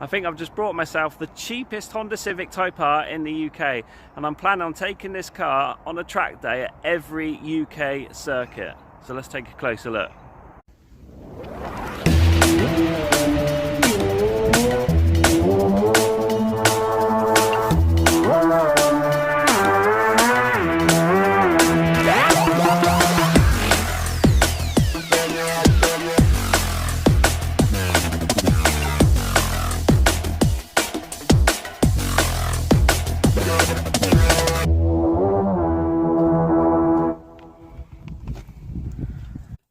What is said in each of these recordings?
I think I've just brought myself the cheapest Honda Civic Type R in the UK, and I'm planning on taking this car on a track day at every UK circuit. So let's take a closer look.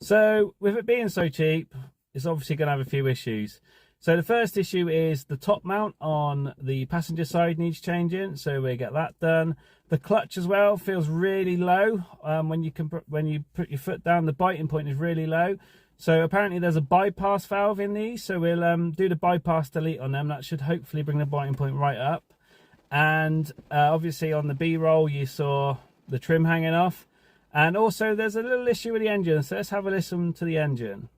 So with it being so cheap, it's obviously going to have a few issues. So the first issue is the top mount on the passenger side needs changing, so we get that done. The clutch as well feels really low. When you put your foot down, the biting point is really low. So apparently there's a bypass valve in these, so we'll do the bypass delete on them. That should hopefully bring the biting point right up. And obviously on the B-roll you saw the trim hanging off. And also there's a little issue with the engine, so let's have a listen to the engine.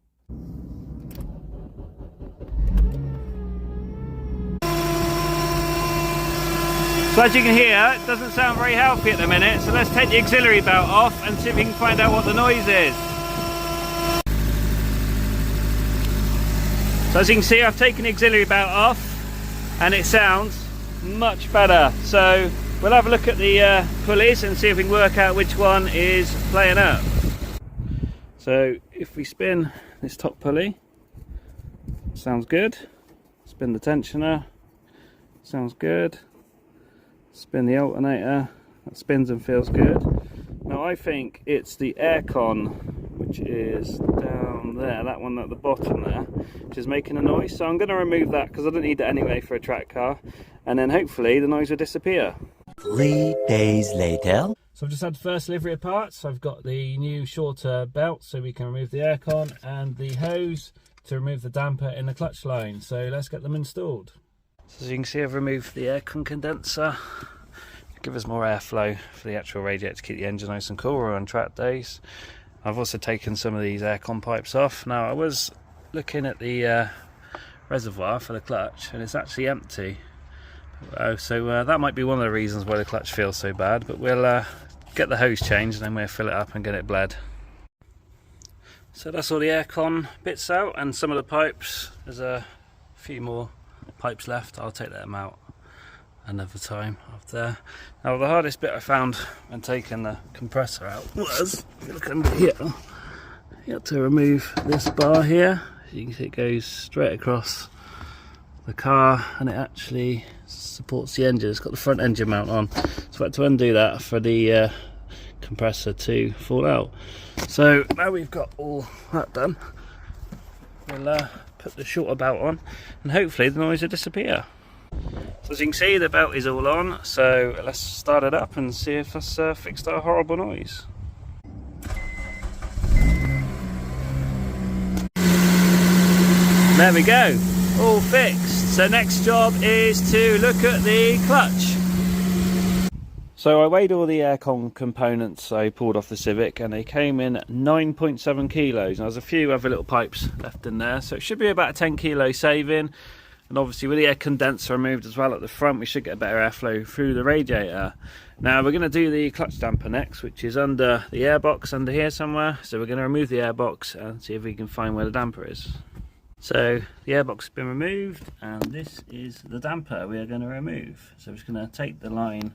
So as you can hear, it doesn't sound very healthy at the minute, so let's take the auxiliary belt off and see if we can find out what the noise is. So as you can see, I've taken the auxiliary belt off and it sounds much better. So we'll have a look at the pulleys and see if we can work out which one is playing up. So if we spin this top pulley, sounds good. Spin the tensioner, sounds good. Spin the alternator, that spins and feels good. Now I think it's the aircon, which is down there, that one at the bottom there, which is making a noise. So I'm going to remove that because I don't need it anyway for a track car, and then hopefully the noise will disappear. 3 days later. So I've just had the first delivery of parts. I've got the new shorter belt so we can remove the aircon, and the hose to remove the damper in the clutch line. So let's get them installed. So as you can see, I've removed the aircon condenser to give us more airflow for the actual radiator to keep the engine nice and cool. We're on track days. I've also taken some of these aircon pipes off. Now I was looking at the reservoir for the clutch and it's actually empty. So that might be one of the reasons why the clutch feels so bad, but we'll get the hose changed and then we'll fill it up and get it bled. So that's all the aircon bits out, and some of the pipes, there's a few more pipes left. I'll take them out another time after. Now the hardest bit I found when taking the compressor out was, if you look under here, you have to remove this bar here. As you can see, it goes straight across the car and it actually supports the engine. It's got the front engine mount on, so I had to undo that for the compressor to fall out. So now we've got all that done, we'll put the shorter belt on and hopefully the noise will disappear. So as you can see, the belt is all on, so let's start it up and see if that's fixed our horrible noise. There we go, all fixed. So next job is to look at the clutch. So I weighed all the aircon components I pulled off the Civic and they came in 9.7 kilos. Now there's a few other little pipes left in there, so it should be about a 10 kilo saving. And obviously with the air condenser removed as well at the front, we should get better airflow through the radiator. Now we're going to do the clutch damper next, which is under the airbox under here somewhere. So we're going to remove the airbox and see if we can find where the damper is. So the airbox has been removed and this is the damper we are going to remove. So we're just going to take the line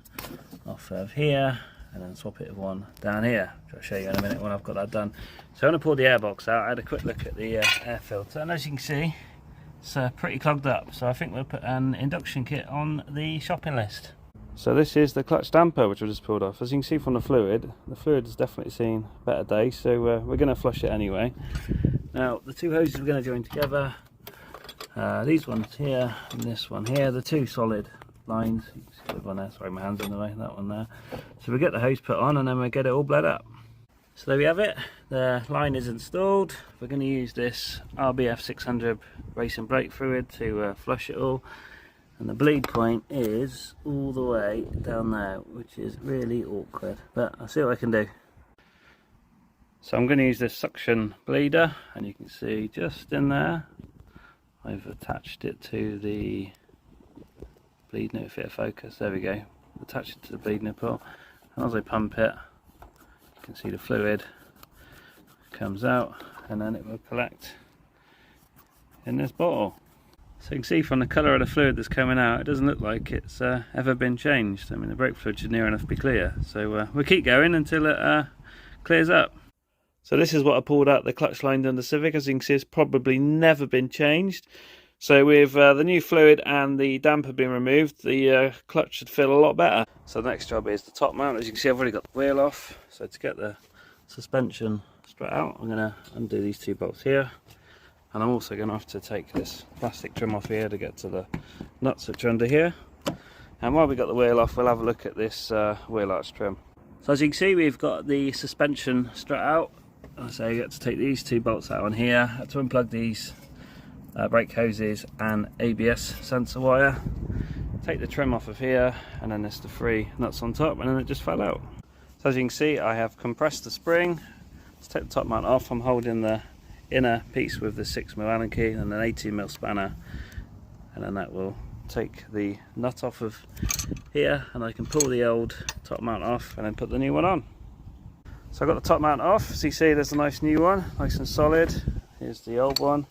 off of here and then swap it with one down here, which I'll show you in a minute when I've got that done. So I'm going to pull the airbox out. I had a quick look at the air filter, and as you can see, it's pretty clogged up. So I think we'll put an induction kit on the shopping list. So this is the clutch damper which I just pulled off. As you can see from the fluid has definitely seen better days, so we're going to flush it anyway. Now the two hoses we're going to join together, these ones here and this one here, the two solid lines. You can see the one there, sorry my hand's in the way, that one there. So we get the hose put on and then we get it all bled up. So there we have it, the line is installed. We're going to use this RBF 600 racing brake fluid to flush it all. And the bleed point is all the way down there, which is really awkward, but I'll see what I can do. So I'm going to use this suction bleeder, and you can see just in there I've attached it to the bleed nipple fit focus. There we go. Attach it to the bleed nipple, and as I pump it, you can see the fluid comes out, and then it will collect in this bottle. So you can see from the colour of the fluid that's coming out, it doesn't look like it's ever been changed. I mean, the brake fluid should near enough be clear. So we'll keep going until it clears up. So this is what I pulled out the clutch line on the Civic. As you can see, it's probably never been changed. So with the new fluid and the damper being removed, the clutch should feel a lot better. So the next job is the top mount. As you can see, I've already got the wheel off. So to get the suspension straight out, I'm going to undo these two bolts here. And I'm also going to have to take this plastic trim off here to get to the nuts which are under here. And while we've got the wheel off, we'll have a look at this wheel arch trim. So as you can see, we've got the suspension strut out. So you have to take these two bolts out on here. I had to unplug these brake hoses and ABS sensor wire. Take the trim off of here, and then there's the three nuts on top, and then it just fell out. So as you can see, I have compressed the spring. Let's take the top mount off. I'm holding the inner piece with the 6mm Allen key and an 18mm spanner, and then that will take the nut off of here, and I can pull the old top mount off and then put the new one on. So I've got the top mount off. As you see, there's a nice new one, nice and solid. Here's the old one.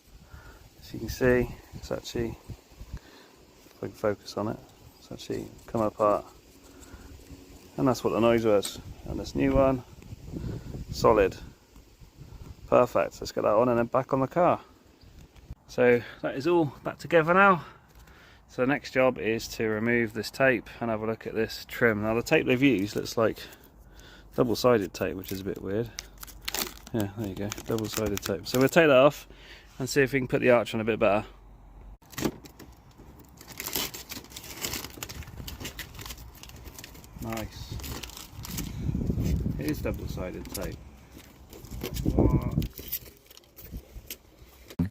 As you can see, it's actually, if I can focus on it, it's actually come apart, and that's what the noise was. And this new one, solid. Perfect. Let's get that on and then back on the car. So that is all back together now. So the next job is to remove this tape and have a look at this trim. Now the tape they've used looks like double-sided tape, which is a bit weird. Yeah, there you go, double-sided tape. So we'll take that off and see if we can put the arch on a bit better. Nice. It is double-sided tape.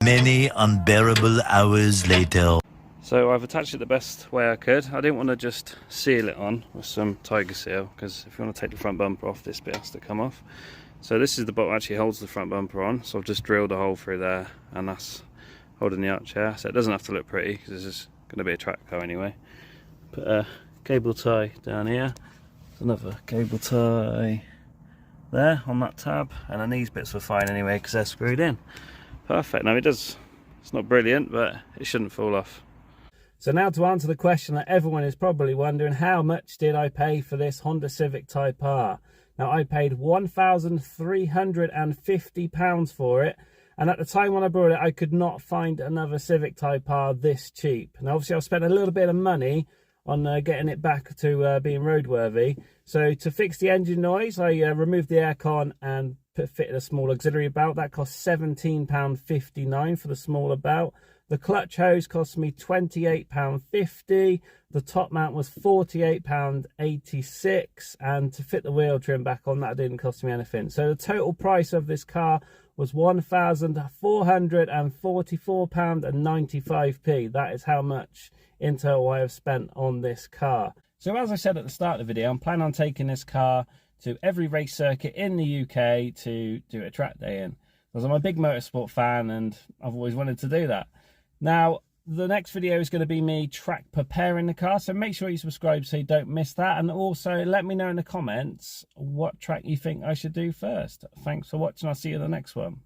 Many unbearable hours later. So I've attached it the best way I could. I didn't want to just seal it on with some Tiger Seal, because if you want to take the front bumper off, this bit has to come off. So this is the bolt that actually holds the front bumper on, so I've just drilled a hole through there, and that's holding the arch here. So it doesn't have to look pretty, because this is going to be a track car anyway. Put a cable tie down here. There's another cable tie there on that tab, and then these bits were fine anyway because they're screwed in. Perfect. Now it's not brilliant, but it shouldn't fall off. So now to answer the question that everyone is probably wondering, how much did I pay for this Honda Civic Type R? Now I paid £1,350 for it, and at the time when I bought it, I could not find another Civic Type R this cheap. Now obviously I've spent a little bit of money on getting it back to being roadworthy. So to fix the engine noise, I removed the aircon and fitted a small auxiliary belt. That cost £17.59 for the smaller belt. The clutch hose cost me £28.50. The top mount was £48.86, and to fit the wheel trim back on, that didn't cost me anything. So the total price of this car was £1,444.95. That is how much in total I have spent on this car. So as I said at the start of the video, I'm planning on taking this car to every race circuit in the UK to do a track day in, because I'm a big motorsport fan and I've always wanted to do that. Now the next video is going to be me track preparing the car, so make sure you subscribe so you don't miss that, and also let me know in the comments what track you think I should do first. Thanks for watching. I'll see you in the next one.